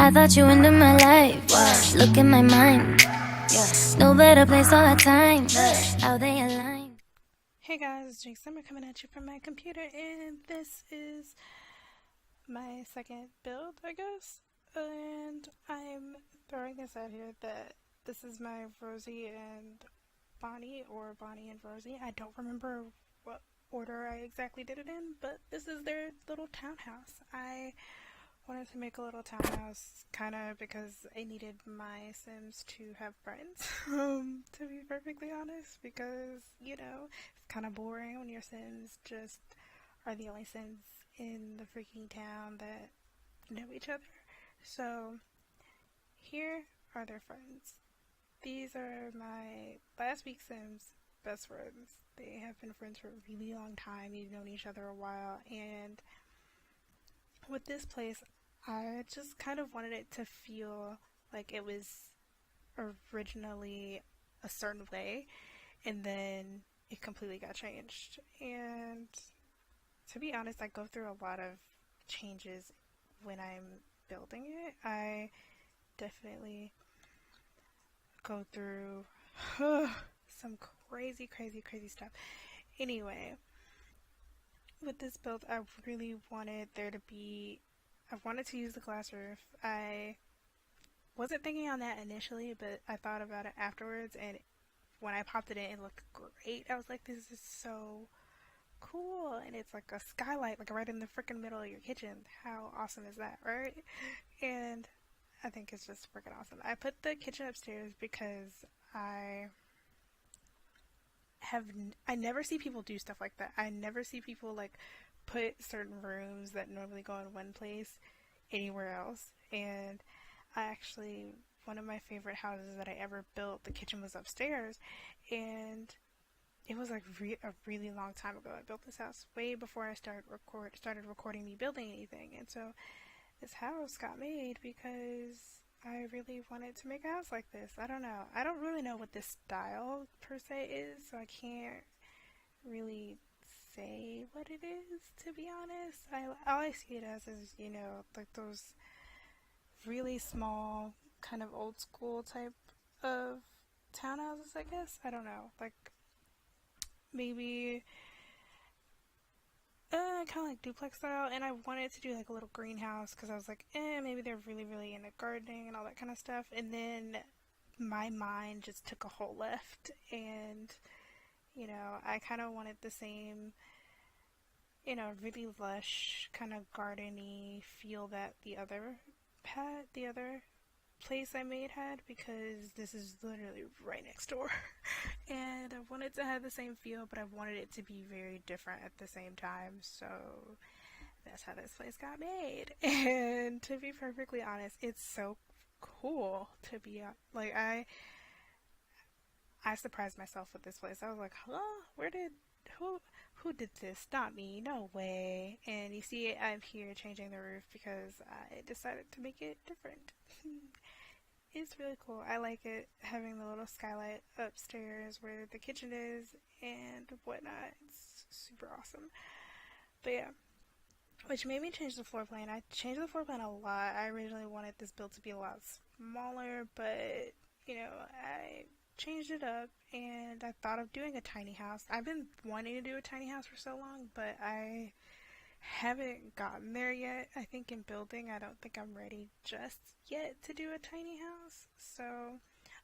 I thought you into my life. Look in my mind. No better place or time. How they align. Hey guys, it's Jake Summer coming at you from my computer, and this is my second build, I guess. And I'm throwing this out here that this is my Rosie and Bonnie, or Bonnie and Rosie. I don't remember what order I exactly did it in, but this is their little townhouse. I wanted to make a little townhouse kind of because I needed my Sims to have friends, to be perfectly honest, because, it's kind of boring when your Sims just are the only Sims in the freaking town that know each other. So, here are their friends. These are my last week's Sims' best friends. They have been friends for a really long time. We've known each other a while, and with this place, I just kind of wanted it to feel like it was originally a certain way, and then it completely got changed. And to be honest, I go through a lot of changes when I'm building it. I definitely go through some crazy stuff. Anyway, with this build, I really wanted there to be, I wanted to use the glass roof. I wasn't thinking on that initially, but I thought about it afterwards, and when I popped it in, it looked great. I was like, this is so cool, and it's like a skylight, like right in the freaking middle of your kitchen. How awesome is that, right? And I think it's just freaking awesome. I put the kitchen upstairs because I never see people do stuff like that. I never see people like put certain rooms that normally go in one place anywhere else. And I actually, one of my favorite houses that I ever built, the kitchen was upstairs, and it was like a really long time ago. I built this house way before I started recording me building anything, and so this house got made because I really wanted to make a house like this. I don't know. I don't really know what this style per se is, so I can't really say what it is, to be honest. All I see it as is, like those really small, kind of old school type of townhouses, I guess. I don't know. Like, maybe kind of like duplex style, and I wanted to do like a little greenhouse because I was like, maybe they're really into gardening and all that kind of stuff. And then my mind just took a whole left, and I kind of wanted the same, really lush kind of gardeny feel that the other place I made had, because this is literally right next door. And I wanted to have the same feel, but I wanted it to be very different at the same time. So that's how this place got made. And to be perfectly honest, it's so cool to be like I surprised myself with this place. I was like, huh? Who did this? Not me. No way. And you see, I'm here changing the roof because I decided to make it different. It's really cool. I like it, having the little skylight upstairs where the kitchen is and whatnot. It's super awesome. But yeah, which made me change the floor plan. I changed the floor plan a lot. I originally wanted this build to be a lot smaller, but I changed it up, and I thought of doing a tiny house. I've been wanting to do a tiny house for so long, but I haven't gotten there yet. I think in building, I don't think I'm ready just yet to do a tiny house. So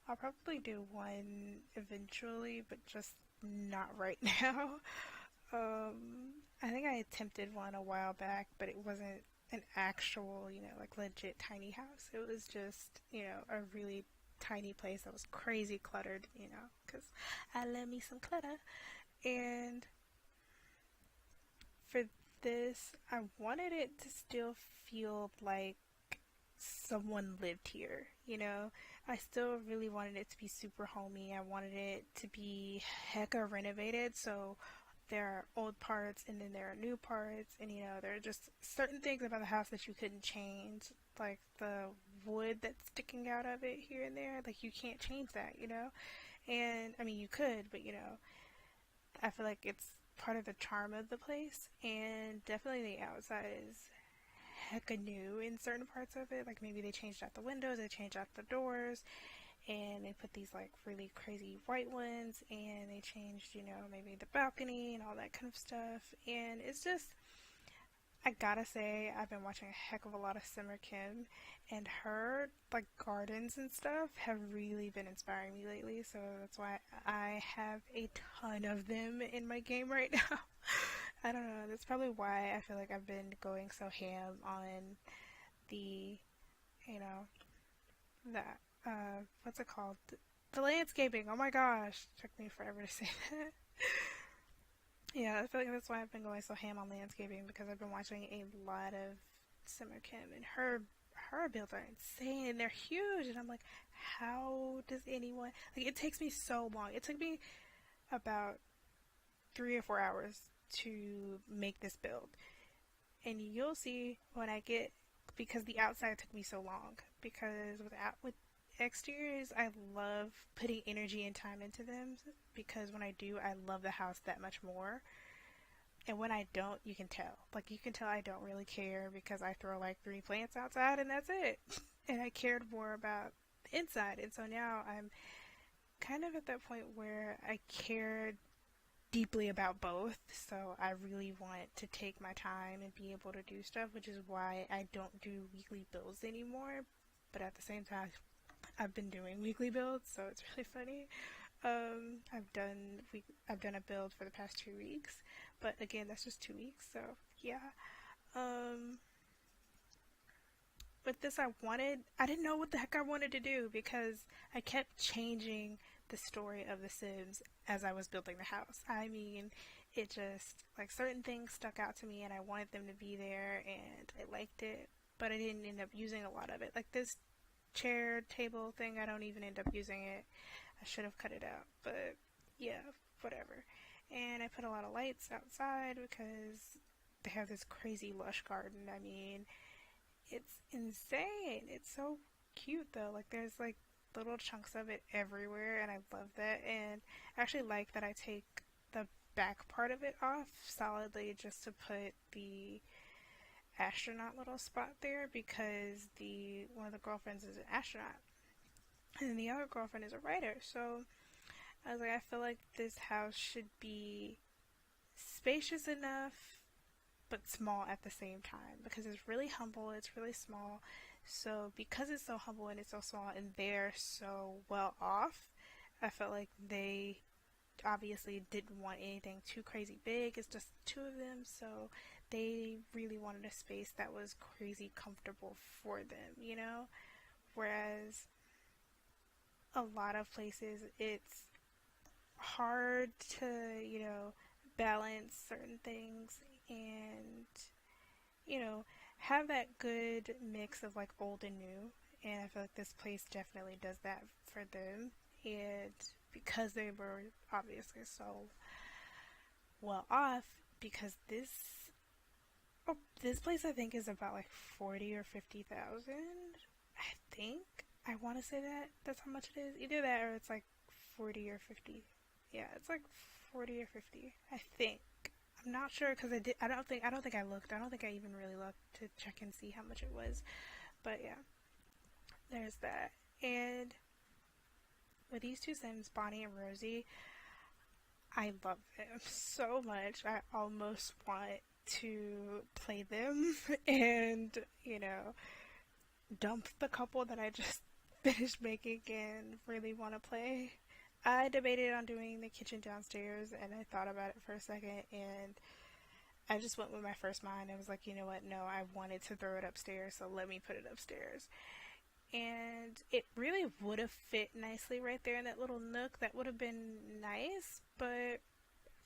I'll probably do one eventually, but just not right now. I think I attempted one a while back, but it wasn't an actual, like legit tiny house. It was just, a really tiny place that was crazy cluttered, because I love me some clutter. And for this, I wanted it to still feel like someone lived here, I still really wanted it to be super homey. I wanted it to be hecka renovated, so there are old parts and then there are new parts, and there are just certain things about the house that you couldn't change, like the wood that's sticking out of it here and there. Like, you can't change that, and I mean, you could, but I feel like it's part of the charm of the place. And definitely the outside is hecka new in certain parts of it. Like maybe they changed out the windows, they changed out the doors, and they put these like really crazy white ones, and they changed, you know, maybe the balcony and all that kind of stuff. And it's just, I gotta say, I've been watching a heck of a lot of Simmer Kim, and her like gardens and stuff have really been inspiring me lately. So that's why I have a ton of them in my game right now. I don't know. That's probably why I feel like I've been going so ham on the, you know, that what's it called? The landscaping. Oh my gosh, took me forever to say that. Yeah, I feel like that's why I've been going so ham on landscaping, because I've been watching a lot of Simmer Kim, and her builds are insane and they're huge, and I'm like, how does anyone, like, it takes me so long. It took me about 3 or 4 hours to make this build, and you'll see when I get, because the outside took me so long, because with exteriors, I love putting energy and time into them, because when I do, I love the house that much more. And when I don't, you can tell. Like, you can tell I don't really care, because I throw like 3 plants outside and that's it. And I cared more about the inside. And so now I'm kind of at that point where I care deeply about both. So I really want to take my time and be able to do stuff, which is why I don't do weekly builds anymore. But at the same time, I've been doing weekly builds, so it's really funny. I've done a build for the past 2 weeks, but again, that's just 2 weeks, so yeah. Um, with this, I didn't know what the heck I wanted to do, because I kept changing the story of The Sims as I was building the house. I mean, it just, like, certain things stuck out to me and I wanted them to be there and I liked it, but I didn't end up using a lot of it. Like this chair table thing, I don't even end up using it. I should have cut it out, but yeah, whatever. And I put a lot of lights outside because they have this crazy lush garden. I mean, it's insane. It's so cute though. Like there's like little chunks of it everywhere, and I love that. And I actually like that I take the back part of it off solidly just to put the astronaut little spot there, because the one of the girlfriends is an astronaut and the other girlfriend is a writer. So I was like, I feel like this house should be spacious enough but small at the same time, because it's really humble, it's really small. So because it's so humble and it's so small and they're so well off, I felt like they obviously didn't want anything too crazy big. It's just two of them, so they really wanted a space that was crazy comfortable for them, you know? Whereas a lot of places it's hard to, you know, balance certain things and, you know, have that good mix of like old and new. And I feel like this place definitely does that for them. And because they were obviously so well off, because this place I think is about like 40 or 50,000. I think I want to say that's how much it is. Either that or it's like 40 or 50. Yeah, it's like 40 or 50. I think. I'm not sure, because I don't think I looked. I don't think I even really looked to check and see how much it was. But yeah, there's that. And with these two Sims, Bonnie and Rosie, I love them so much. I almost want to play them and, you know, dump the couple that I just finished making and really want to play. I debated on doing the kitchen downstairs, and I thought about it for a second, and I just went with my first mind. I was like, you know what, no, I wanted to throw it upstairs, so let me put it upstairs. And it really would have fit nicely right there in that little nook. That would have been nice, but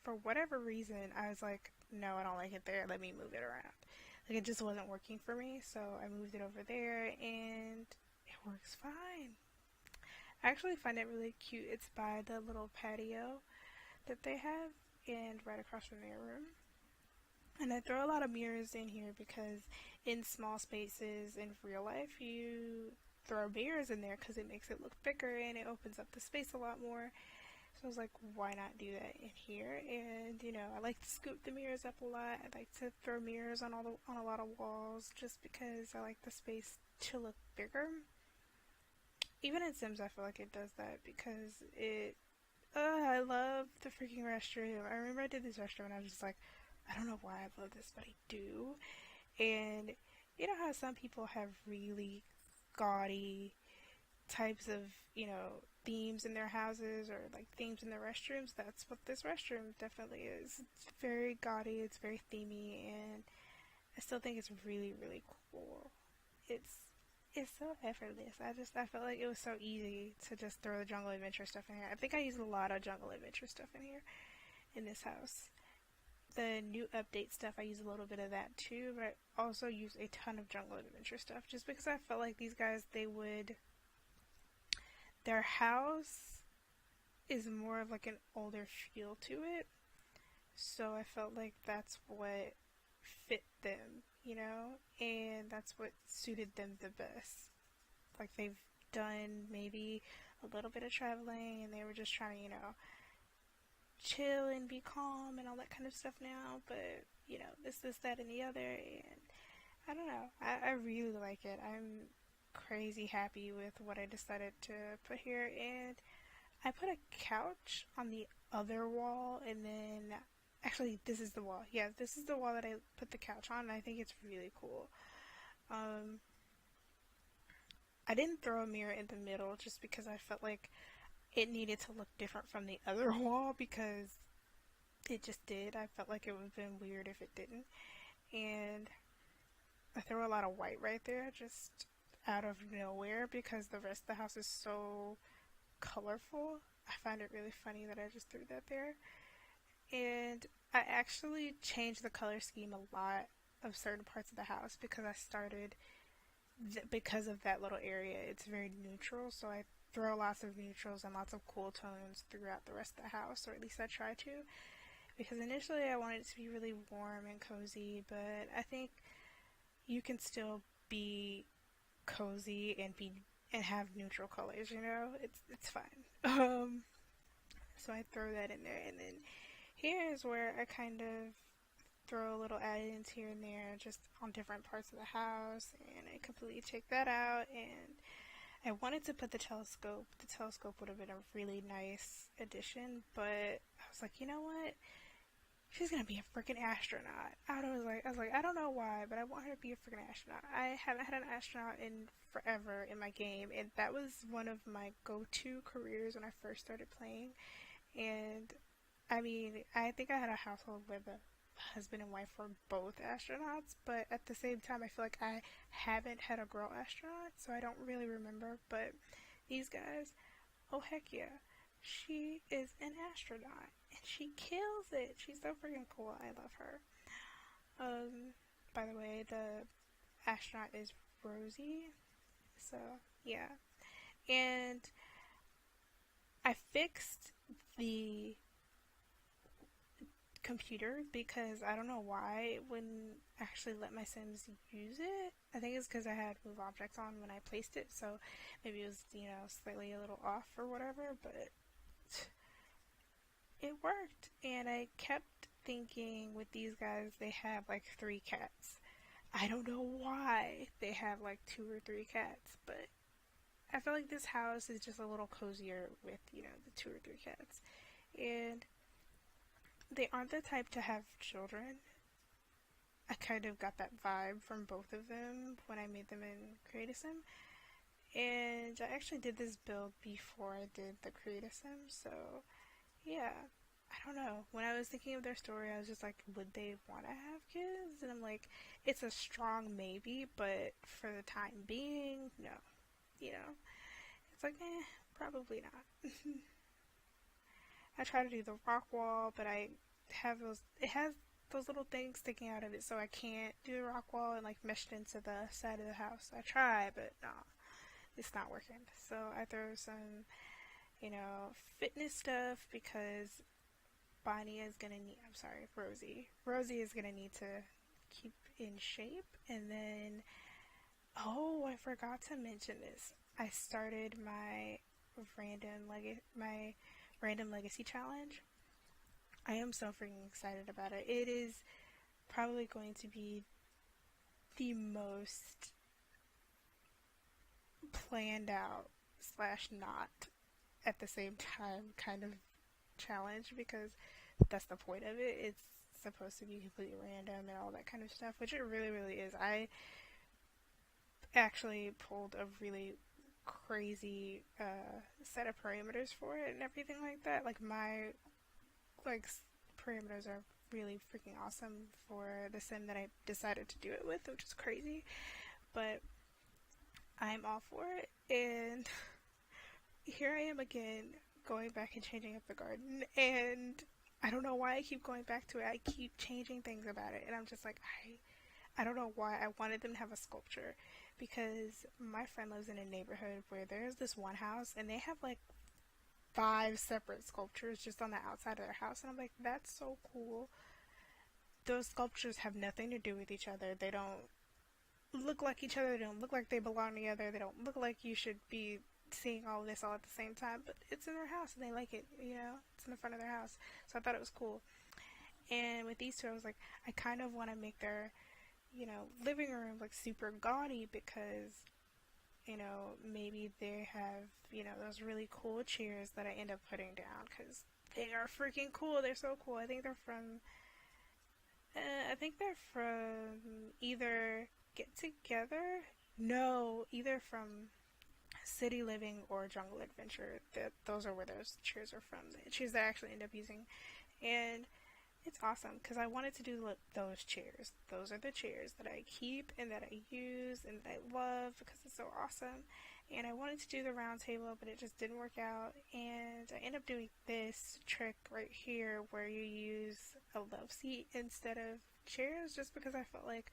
for whatever reason, I was like, no, I don't like it there, let me move it around. Like, it just wasn't working for me, so I moved it over there, and it works fine. I actually find it really cute. It's by the little patio that they have, and right across from their room. And I throw a lot of mirrors in here because in small spaces in real life, you throw mirrors in there because it makes it look bigger and it opens up the space a lot more. So So I was like, why not do that in here? And you know, I like to scoop the mirrors up a lot. I like to throw mirrors on a lot of walls just because I like the space to look bigger. Even in Sims, I feel like it does that because it. I love the freaking restroom. I remember I did this restroom and I was just like, I don't know why I love this, but I do. And you know how some people have really gaudy types of, you know, themes in their houses or like themes in their restrooms? That's what this restroom definitely is. It's very gaudy, it's very themey, and I still think it's really, really cool. It's it's so effortless. I felt like it was so easy to just throw the jungle adventure stuff in here. I think I use a lot of jungle adventure stuff in here in this house. The new update stuff, I use a little bit of that too, but I also use a ton of jungle adventure stuff just because I felt like these guys, their house is more of like an older feel to it. So I felt like that's what fit them, you know, and that's what suited them the best. Like they've done maybe a little bit of traveling and they were just trying to, you know, chill and be calm and all that kind of stuff now, but you know, this, that, and the other, and I don't know. I really like it. I'm crazy happy with what I decided to put here, and I put a couch on the other wall, and then actually this is the wall. Yeah, this is the wall that I put the couch on, and I think it's really cool. Um, I didn't throw a mirror in the middle just because I felt like it needed to look different from the other wall because it just did. I felt like it would have been weird if it didn't. And I threw a lot of white right there just out of nowhere because the rest of the house is so colorful. I find it really funny that I just threw that there. And I actually changed the color scheme a lot of certain parts of the house because I started because of that little area. It's very neutral, so I throw lots of neutrals and lots of cool tones throughout the rest of the house, or at least I try to. Because initially I wanted it to be really warm and cozy, but I think you can still be cozy and have neutral colors, you know? It's fine. So I throw that in there, and then here is where I kind of throw little add-ins here and there just on different parts of the house, and I completely take that out, and I wanted to put the telescope. The telescope would have been a really nice addition, but I was like, you know what? She's gonna be a freaking astronaut. I was like, I don't know why, but I want her to be a freaking astronaut. I haven't had an astronaut in forever in my game, and that was one of my go-to careers when I first started playing. And I mean, I think I had a household where the husband and wife were both astronauts, but at the same time, I feel like I haven't had a girl astronaut, so I don't really remember. But these guys, oh heck yeah, she is an astronaut, and she kills it. She's so freaking cool. I love her. By the way, the astronaut is Rosie, so yeah. And I fixed the computer because I don't know why it wouldn't actually let my Sims use it. I think it's because I had move objects on when I placed it, so maybe it was, you know, slightly a little off or whatever, but it worked. And I kept thinking with these guys, they have like 3 cats. I don't know why they have like 2 or 3 cats, but I feel like this house is just a little cozier with, you know, the 2 or 3 cats. And they aren't the type to have children. I kind of got that vibe from both of them when I made them in Create a Sim. And I actually did this build before I did the Create a Sim, so yeah. I don't know. When I was thinking of their story, I was just like, would they want to have kids? And I'm like, it's a strong maybe, but for the time being, no. You know? It's like, probably not. I try to do the rock wall, but it has those little things sticking out of it, so I can't do the rock wall and like mesh it into the side of the house. I try, but no, it's not working. So I throw some, you know, fitness stuff because Rosie. Rosie is gonna need to keep in shape, and then, oh, I forgot to mention this. I started my Random Legacy Challenge. I am so freaking excited about it. It is probably going to be the most planned out slash not at the same time kind of challenge, because that's the point of it. It's supposed to be completely random and all that kind of stuff, which it really, really is. I actually pulled a really crazy set of parameters for it and everything like that. Like my like parameters are really freaking awesome for the sim that I decided to do it with, which is crazy. But I'm all for it, and here I am again going back and changing up the garden, and I don't know why I keep going back to it. I keep changing things about it, and I'm just like, I don't know why I wanted them to have a sculpture, because my friend lives in a neighborhood where there's this one house and they have like 5 separate sculptures just on the outside of their house, and I'm like, that's so cool. Those sculptures have nothing to do with each other. They don't look like each other. They don't look like they belong together. They don't look like you should be seeing all of this all at the same time, but it's in their house and they like it, it's in the front of their house. So I thought it was cool. And with these two, I was like, I kind of want to make their, living room like super gaudy, because, maybe they have, those really cool chairs that I end up putting down, because they are freaking cool. They're so cool. I think they're from either Get Together. No, either from City Living or Jungle Adventure. Those are where those chairs are from. The chairs that I actually end up using. And it's awesome because I wanted to do those chairs. Those are the chairs that I keep and that I use and that I love because it's so awesome. And I wanted to do the round table, but it just didn't work out. And I ended up doing this trick right here where you use a love seat instead of chairs, just because I felt like,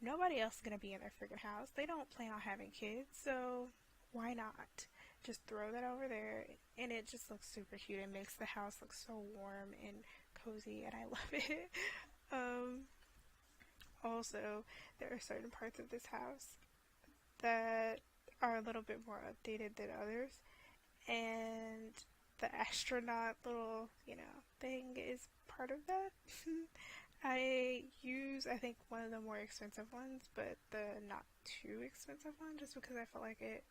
nobody else is going to be in their freaking house. They don't plan on having kids, so why not? Just throw that over there, and it just looks super cute. It makes the house look so warm and cozy, and I love it. Also, there are certain parts of this house that are a little bit more updated than others, and the astronaut little, thing is part of that. I think, one of the more expensive ones, but the not too expensive one, just because I felt like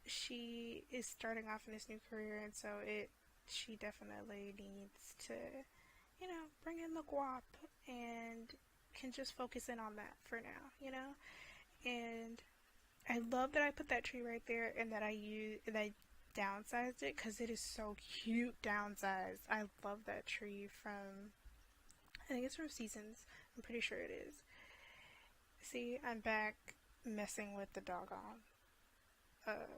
she is starting off in this new career, and so she definitely needs to, bring in the guap and can just focus in on that for now, and I love that I put that tree right there and that I downsized it because it is so cute downsized. I love that tree I think it's from Seasons. I'm pretty sure it is. See, I'm back messing with the doggone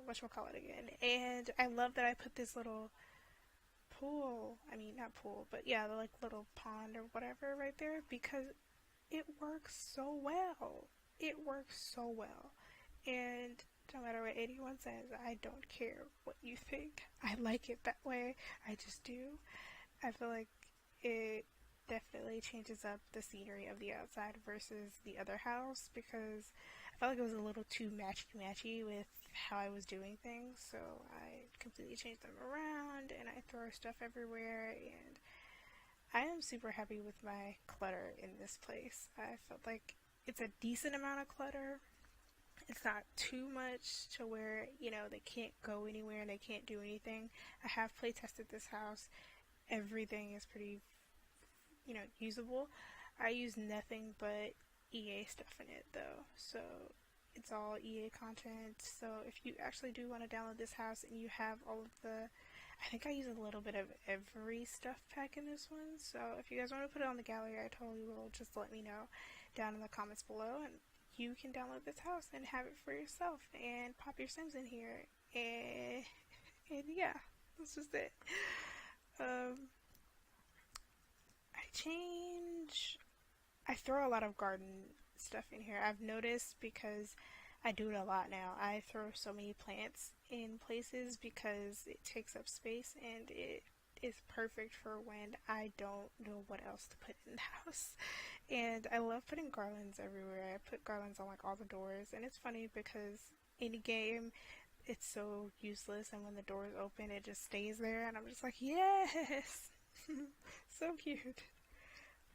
whatchamacallit again. And I love that I put this little pool, I mean not pool, but yeah, the like little pond or whatever right there, because it works so well. It works so well. And no matter what anyone says, I don't care what you think. I like it that way. I just do. I feel like it definitely changes up the scenery of the outside versus the other house, because I felt like it was a little too matchy with how I was doing things, so I completely changed them around and I throw stuff everywhere, and I am super happy with my clutter in this place. I felt like it's a decent amount of clutter. It's not too much to where, they can't go anywhere and they can't do anything. I have play tested this house. Everything is pretty, usable. I use nothing but EA stuff in it though. So it's all EA content. So if you actually do want to download this house and you have all of I think I use a little bit of every stuff pack in this one. So if you guys want to put it on the gallery, I totally will. Just let me know down in the comments below, and you can download this house and have it for yourself and pop your Sims in here. And yeah, that's just it. I throw a lot of garden stuff in here. I've noticed, because I do it a lot now. I throw so many plants in places because it takes up space, and it is perfect for when I don't know what else to put in the house. And I love putting garlands everywhere. I put garlands on like all the doors, and it's funny because in a game it's so useless, and when the doors open it just stays there, and I'm just like, yes. So cute.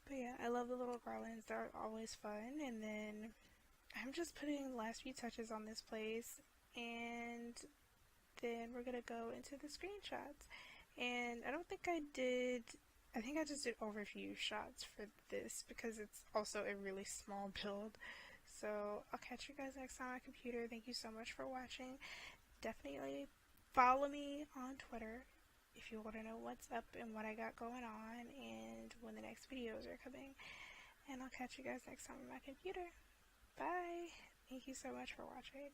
But yeah, I love the little garlands. They're always fun. And then I'm just putting the last few touches on this place, and then we're gonna go into the screenshots. And I don't think I think I just did overview shots for this because it's also a really small build. So I'll catch you guys next time on my computer. Thank you so much for watching. Definitely follow me on Twitter if you want to know what's up and what I got going on and when the next videos are coming. And I'll catch you guys next time on my computer. Bye. Thank you so much for watching.